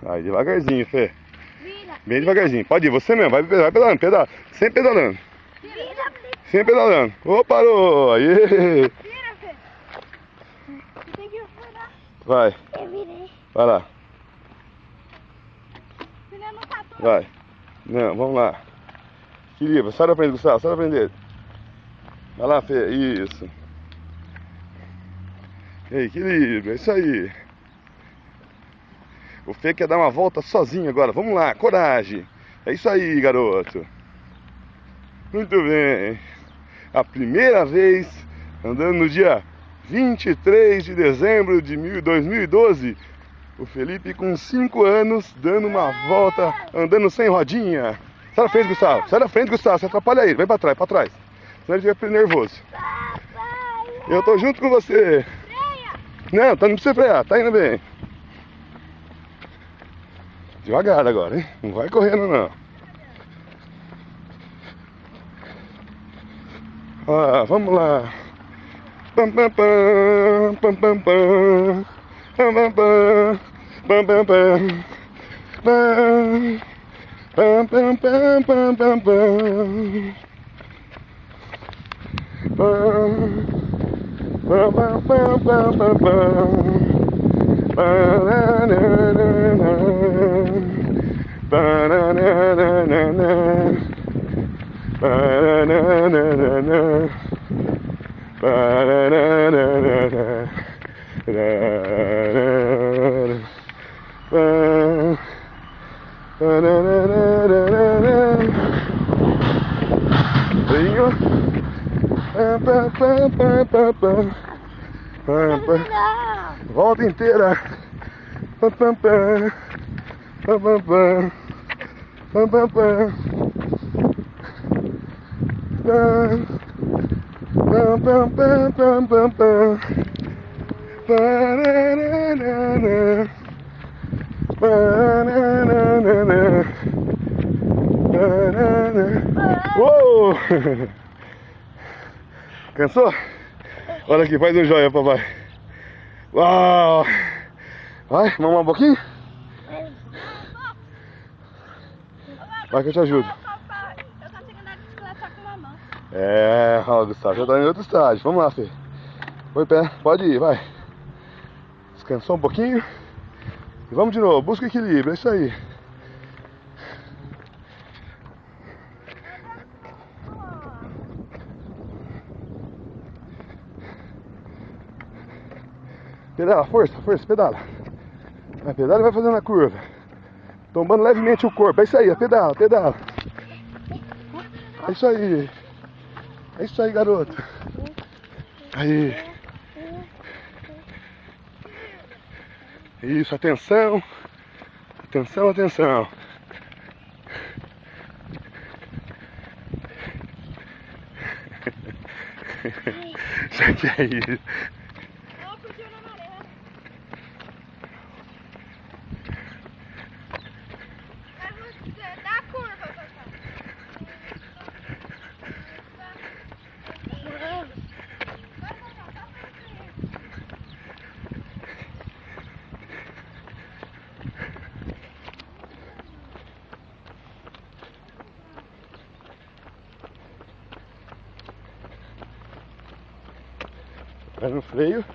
Aí, devagarzinho, Fê. Vira. Bem devagarzinho. Pode ir, você mesmo. Vai pedalando, pedala. Sempre pedalando. Vira. Sempre pedalando. Ô, parou. Aí. Vira, Fê. Tem que virar. Vai. Eu virei. Vai lá. Filha, não tá todo. Vai. Não, vamos lá. Equilibra. Sai da frente, Gustavo. Sai da frente dele. Vai lá, Fê. Isso. Equilíbrio. É isso aí. O Fê quer dar uma volta sozinho agora. Vamos lá. Coragem. É isso aí, garoto. Muito bem. A primeira vez andando no dia 23 de dezembro de 2012. O Felipe com 5 anos dando uma volta, andando sem rodinha. Sai da frente, Gustavo. Sai da frente, Gustavo. Você atrapalha ele. Vem pra trás, pra trás. Senão ele fica nervoso. Eu tô junto com você. Freia. Não, tá não precisa frear. Tá indo bem. Devagar agora, hein? Não vai correndo, não. Ah, vamos lá. Pam, pam, pam, pam, pam, pam. Pam, pam, pam. Pam, pam, pam. Pam, pam, pam, pam, pam, pam. Pam, pam, pam, pam, pam, pam. Ba-na-na-na-na. Ba-na-na-na-na-na. Ba-na-na-na-na-na. Ba-na-na-na-na-na. Ba-na-na-na-na-na. Freio. Pa-pa-pa-pa-pa-pa. Volta inteira. Pam, pam, pam. Pam, pam, pam. Pam, pam, pam. Pam, pam, pam, pam, pam, pam. Ba-na-na-na-na. Ba-na-na-na-na. Ba-na-na. Uou! Cansou? Olha aqui, faz um joia, papai. Uau! Vai, mamar um pouquinho? Vai que eu te ajudo. Eu consigo andar de bicicleta só com uma mão. É, ó, Gustavo, já tá em outro estágio. Vamos lá, Fê. Põe pé, pode ir, vai. Descansou um pouquinho. E vamos de novo, busca equilíbrio, é isso aí. Pedala, força, força, pedala. Vai, pedala e vai fazendo a curva. Tombando levemente o corpo, é isso aí, pedala, pedala. É isso aí. É isso aí, garoto. Aí. Isso, atenção. Atenção, atenção. Já que é isso. Dá a curva, papai. Vai no freio.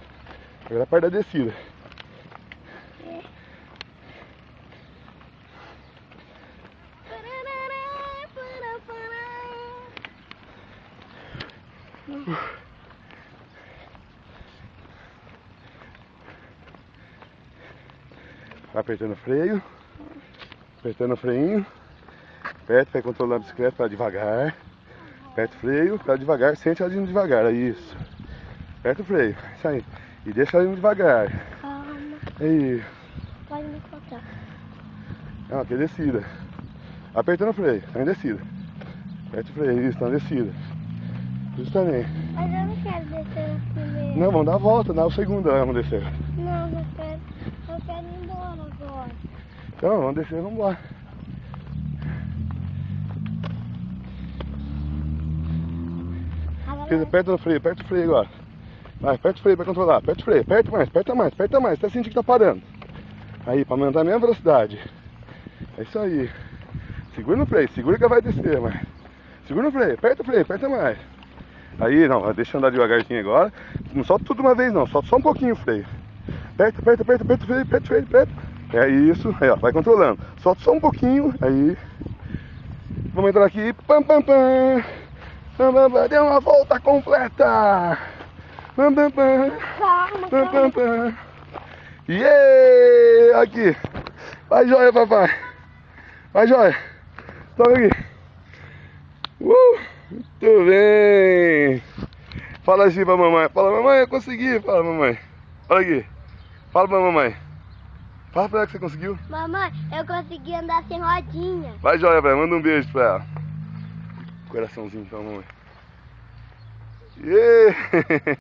Agora a parte da descida. Vai apertando o freio. Apertando o freinho. Aperta, vai controlando a bicicleta para devagar. Aperta o freio, para devagar, sente ela indo devagar, é isso. Aperta o freio, isso aí. E deixa ela indo devagar. Calma. Aí. Pode me contar. Não, aqui é descida. Apertando o freio, tá em descida. Aperta o freio, isso, tá em descida. Isso também. Mas eu não quero descer na primeira. Não, vamos dar a volta, dá o segundo, vamos descer. Não, não quero. Eu quero ir embora agora. Então, vamos descer, vamos lá. Aperta no freio, aperta o freio agora. Vai, aperta o freio pra controlar, aperta o freio, aperta mais, até sentir que tá parando. Aí, pra aumentar a mesma velocidade. É isso aí. Segura no freio, segura que vai descer, mas. Segura no freio, aperta mais. Aí, não, deixa eu andar devagarzinho agora. Não solta tudo uma vez não, solta só um pouquinho o freio. Aperta o freio, aperta. É isso, aí ó, vai controlando. Solta só um pouquinho, aí. Vamos entrar aqui. Pam, pam, pam. Pam, pam, pam. Deu uma volta completa. Pam, pam, pam. Calma, Pam, pam, calma. pam. Yeah! Aqui. Vai, joia, papai. Vai, joia. Toma aqui. Muito bem. Fala assim pra mamãe. Fala, mamãe, eu consegui. Fala, mamãe. Olha aqui. Fala pra mamãe. Fala pra ela que você conseguiu. Mamãe, eu consegui andar sem rodinha. Vai, joia, velho. Manda um beijo pra ela. Coraçãozinho pra mamãe. Yeah!